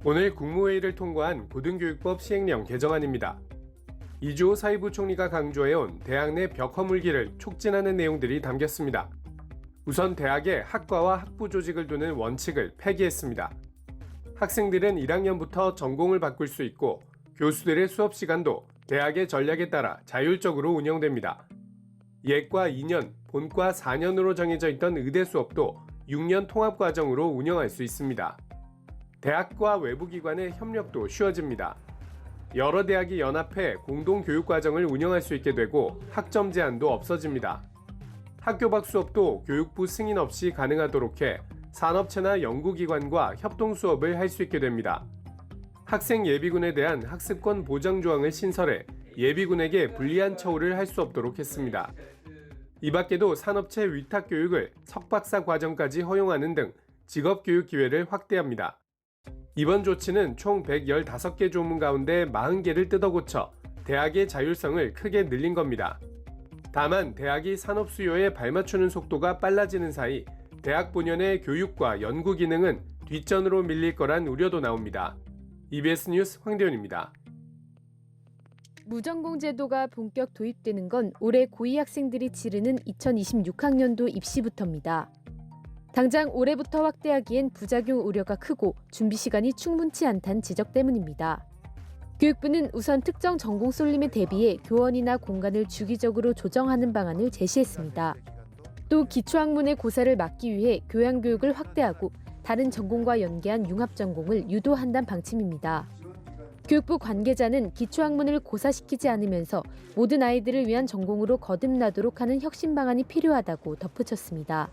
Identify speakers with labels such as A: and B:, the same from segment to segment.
A: 오늘 국무회의를 통과한 고등교육법 시행령 개정안입니다. 이주호 사회부 총리가 강조해온 대학 내 벽 허물기를 촉진하는 내용들이 담겼습니다. 우선 대학의 학과와 학부 조직을 두는 원칙을 폐기했습니다. 학생들은 1학년부터 전공을 바꿀 수 있고 교수들의 수업 시간도 대학의 전략에 따라 자율적으로 운영됩니다. 예과 2년, 본과 4년으로 정해져 있던 의대 수업도 6년 통합과정으로 운영할 수 있습니다. 대학과 외부기관의 협력도 쉬워집니다. 여러 대학이 연합해 공동교육과정을 운영할 수 있게 되고 학점 제한도 없어집니다. 학교 밖 수업도 교육부 승인 없이 가능하도록 해 산업체나 연구기관과 협동 수업을 할 수 있게 됩니다. 학생 예비군에 대한 학습권 보장 조항을 신설해 예비군에게 불리한 처우를 할 수 없도록 했습니다. 이 밖에도 산업체 위탁 교육을 석박사 과정까지 허용하는 등 직업교육 기회를 확대합니다. 이번 조치는 총 115개 조문 가운데 40개를 뜯어고쳐 대학의 자율성을 크게 늘린 겁니다. 다만 대학이 산업 수요에 발맞추는 속도가 빨라지는 사이 대학 본연의 교육과 연구 기능은 뒷전으로 밀릴 거란 우려도 나옵니다. EBS 뉴스 황대현입니다.
B: 무전공 제도가 본격 도입되는 건 올해 고2 학생들이 치르는 2026학년도 입시부터입니다. 당장 올해부터 확대하기엔 부작용 우려가 크고 준비 시간이 충분치 않다는 지적 때문입니다. 교육부는 우선 특정 전공 쏠림에 대비해 교원이나 공간을 주기적으로 조정하는 방안을 제시했습니다. 또 기초학문의 고사를 막기 위해 교양교육을 확대하고 다른 전공과 연계한 융합전공을 유도한다는 방침입니다. 교육부 관계자는 기초학문을 고사시키지 않으면서 모든 아이들을 위한 전공으로 거듭나도록 하는 혁신 방안이 필요하다고 덧붙였습니다.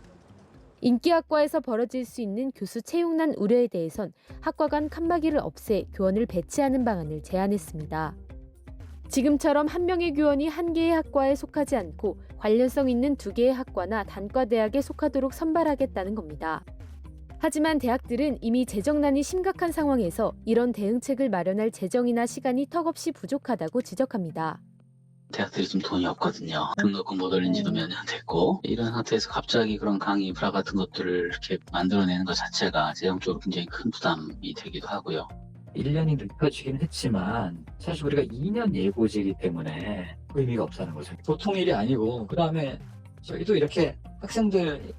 B: 인기학과에서 벌어질 수 있는 교수 채용난 우려에 대해선 학과 간 칸막이를 없애 교원을 배치하는 방안을 제안했습니다. 지금처럼 한 명의 교원이 한 개의 학과에 속하지 않고 관련성 있는 2개의 학과나 단과대학에 속하도록 선발하겠다는 겁니다. 하지만 대학들은 이미 재정난이 심각한 상황에서 이런 대응책을 마련할 재정이나 시간이 턱없이 부족하다고 지적합니다.
C: 대학들이 좀 돈이 없거든요. 등록금 못 올린 지도 몇 년 됐고, 이런 상태에서 갑자기 그런 강의 인프라 같은 것들을 이렇게 만들어내는 것 자체가 재정적으로 굉장히 큰 부담이 되기도 하고요.
D: 1년이 늦춰지긴 했지만 사실 우리가 2년 예고지이기 때문에 의미가 없다는 거죠. 보통 일이 아니고, 그다음에 저희도 이렇게 학생들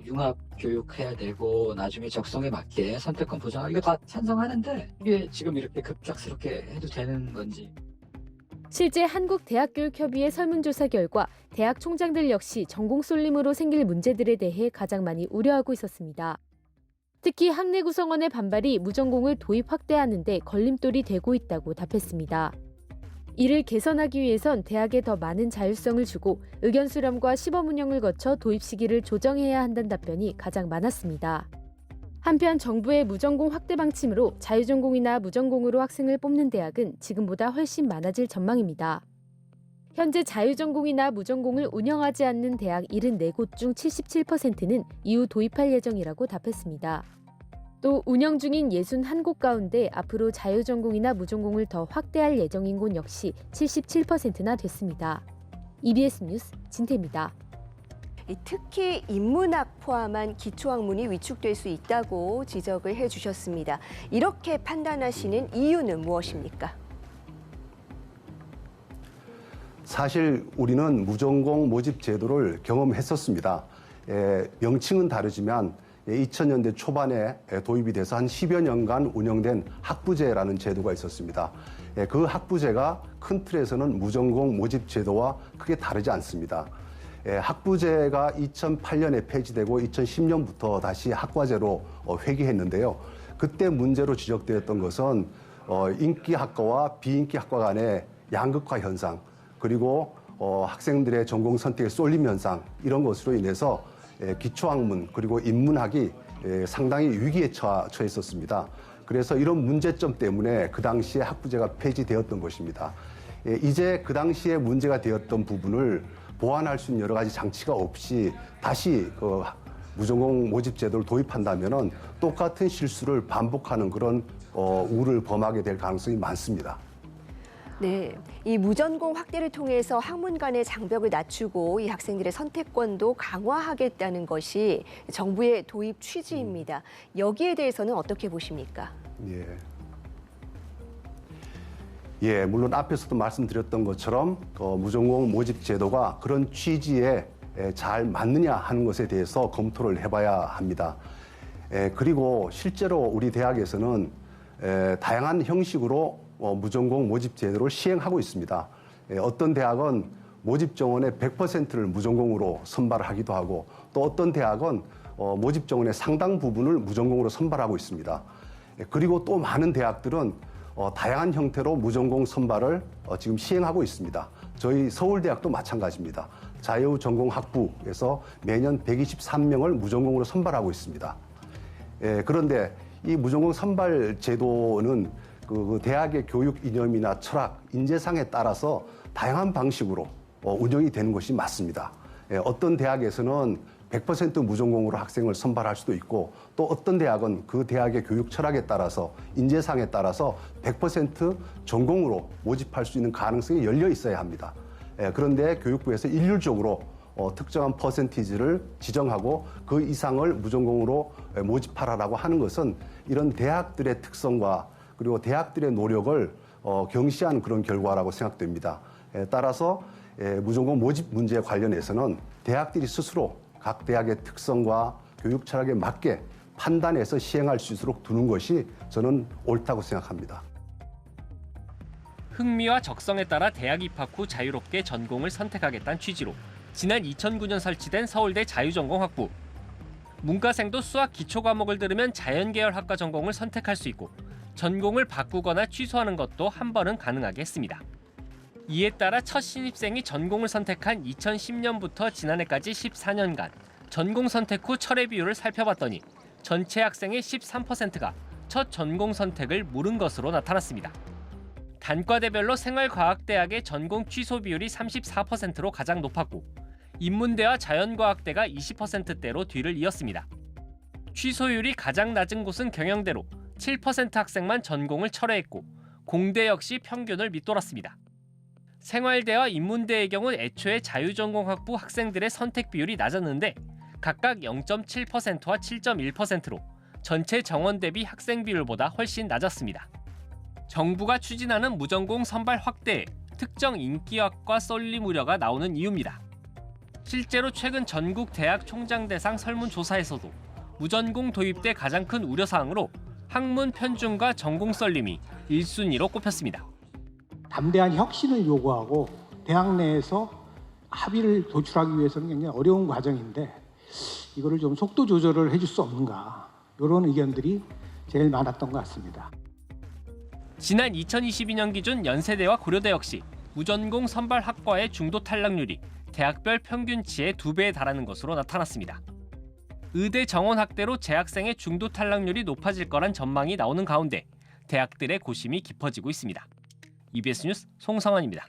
D: 융합 교육해야 되고 나중에 적성에 맞게 선택권 보장, 이거 다 찬성하는데 이게 지금 이렇게 급작스럽게 해도 되는 건지.
B: 실제 한국대학교육협의회 설문조사 결과 대학 총장들 역시 전공 쏠림으로 생길 문제들에 대해 가장 많이 우려하고 있었습니다. 특히 학내 구성원의 반발이 무전공을 도입 확대하는 데 걸림돌이 되고 있다고 답했습니다. 이를 개선하기 위해선 대학에 더 많은 자율성을 주고 의견 수렴과 시범 운영을 거쳐 도입 시기를 조정해야 한다는 답변이 가장 많았습니다. 한편 정부의 무전공 확대 방침으로 자유전공이나 무전공으로 학생을 뽑는 대학은 지금보다 훨씬 많아질 전망입니다. 현재 자유전공이나 무전공을 운영하지 않는 대학 74곳 중 77%는 이후 도입할 예정이라고 답했습니다. 또 운영 중인 61곳 가운데 앞으로 자유전공이나 무전공을 더 확대할 예정인 곳 역시 77%나 됐습니다. EBS 뉴스 진태입니다.
E: 특히 인문학 포함한 기초학문이 위축될 수 있다고 지적을 해주셨습니다. 이렇게 판단하시는 이유는 무엇입니까?
F: 사실 우리는 무전공 모집 제도를 경험했었습니다. 명칭은 다르지만 2000년대 초반에 도입이 돼서 한 10여 년간 운영된 학부제라는 제도가 있었습니다. 그 학부제가 큰 틀에서는 무전공 모집 제도와 크게 다르지 않습니다. 학부제가 2008년에 폐지되고 2010년부터 다시 학과제로 회귀했는데요. 그때 문제로 지적되었던 것은 인기학과와 비인기학과 간의 양극화 현상, 그리고 학생들의 전공 선택의 쏠림 현상, 이런 것으로 인해서 기초학문 그리고 인문학이 상당히 위기에 처했었습니다. 그래서 이런 문제점 때문에 그 당시에 학부제가 폐지되었던 것입니다. 이제 그 당시에 문제가 되었던 부분을 보완할 수 있는 여러 가지 장치가 없이 다시 무전공 모집 제도를 도입한다면은 똑같은 실수를 반복하는 그런 우를 범하게 될 가능성이 많습니다.
E: 네, 이 무전공 확대를 통해서 학문 간의 장벽을 낮추고 이 학생들의 선택권도 강화하겠다는 것이 정부의 도입 취지입니다. 여기에 대해서는 어떻게 보십니까?
F: 물론 앞에서도 말씀드렸던 것처럼 무전공 모집 제도가 그런 취지에 잘 맞느냐 하는 것에 대해서 검토를 해봐야 합니다. 그리고 실제로 우리 대학에서는 다양한 형식으로 무전공 모집 제도를 시행하고 있습니다. 어떤 대학은 모집 정원의 100%를 무전공으로 선발을 하기도 하고 또 어떤 대학은 모집 정원의 상당 부분을 무전공으로 선발하고 있습니다. 그리고 또 많은 대학들은 다양한 형태로 무전공 선발을 지금 시행하고 있습니다. 저희 서울대학도 마찬가지입니다. 자유전공학부에서 매년 123명을 무전공으로 선발하고 있습니다. 그런데 이 무전공 선발 제도는 그 대학의 교육 이념이나 철학, 인재상에 따라서 다양한 방식으로 운영이 되는 것이 맞습니다. 어떤 대학에서는 100% 무전공으로 학생을 선발할 수도 있고 또 어떤 대학은 그 대학의 교육 철학에 따라서 인재상에 따라서 100% 전공으로 모집할 수 있는 가능성이 열려 있어야 합니다. 그런데 교육부에서 일률적으로 특정한 퍼센티지를 지정하고 그 이상을 무전공으로 모집하라고 하는 것은 이런 대학들의 특성과 그리고 대학들의 노력을 경시하는 그런 결과라고 생각됩니다. 따라서 무전공 모집 문제에 관련해서는 대학들이 스스로 각 대학의 특성과 교육 철학에 맞게 판단해서 시행할 수 있도록 두는 것이 저는 옳다고 생각합니다.
G: 흥미와 적성에 따라 대학 입학 후 자유롭게 전공을 선택하겠다는 취지로 지난 2009년 설치된 서울대 자유전공학부. 문과생도 수학 기초 과목을 들으면 자연계열 학과 전공을 선택할 수 있고 전공을 바꾸거나 취소하는 것도 한 번은 가능하게 했습니다. 이에 따라 첫 신입생이 전공을 선택한 2010년부터 지난해까지 14년간 전공 선택 후 철회 비율을 살펴봤더니 전체 학생의 13%가 첫 전공 선택을 물은 것으로 나타났습니다. 단과대별로 생활과학대학의 전공 취소 비율이 34%로 가장 높았고 인문대와 자연과학대가 20%대로 뒤를 이었습니다. 취소율이 가장 낮은 곳은 경영대로 7% 학생만 전공을 철회했고 공대 역시 평균을 밑돌았습니다. 생활대와 인문대의 경우 애초에 자유전공학부 학생들의 선택 비율이 낮았는데 각각 0.7%와 7.1%로 전체 정원 대비 학생 비율보다 훨씬 낮았습니다. 정부가 추진하는 무전공 선발 확대에 특정 인기학과 쏠림 우려가 나오는 이유입니다. 실제로 최근 전국 대학 총장 대상 설문조사에서도 무전공 도입 때 가장 큰 우려사항으로 학문 편중과 전공 쏠림이 1순위로 꼽혔습니다.
H: 담대한 혁신을 요구하고 대학 내에서 합의를 도출하기 위해서는 굉장히 어려운 과정인데 이거를 좀 속도 조절을 해줄 수 없는가 이런 의견들이 제일 많았던 것 같습니다.
G: 지난 2022년 기준 연세대와 고려대 역시 무전공 선발 학과의 중도 탈락률이 대학별 평균치의 2배에 달하는 것으로 나타났습니다. 의대 정원 확대로 재학생의 중도 탈락률이 높아질 거란 전망이 나오는 가운데 대학들의 고심이 깊어지고 있습니다. EBS 뉴스 송성환입니다.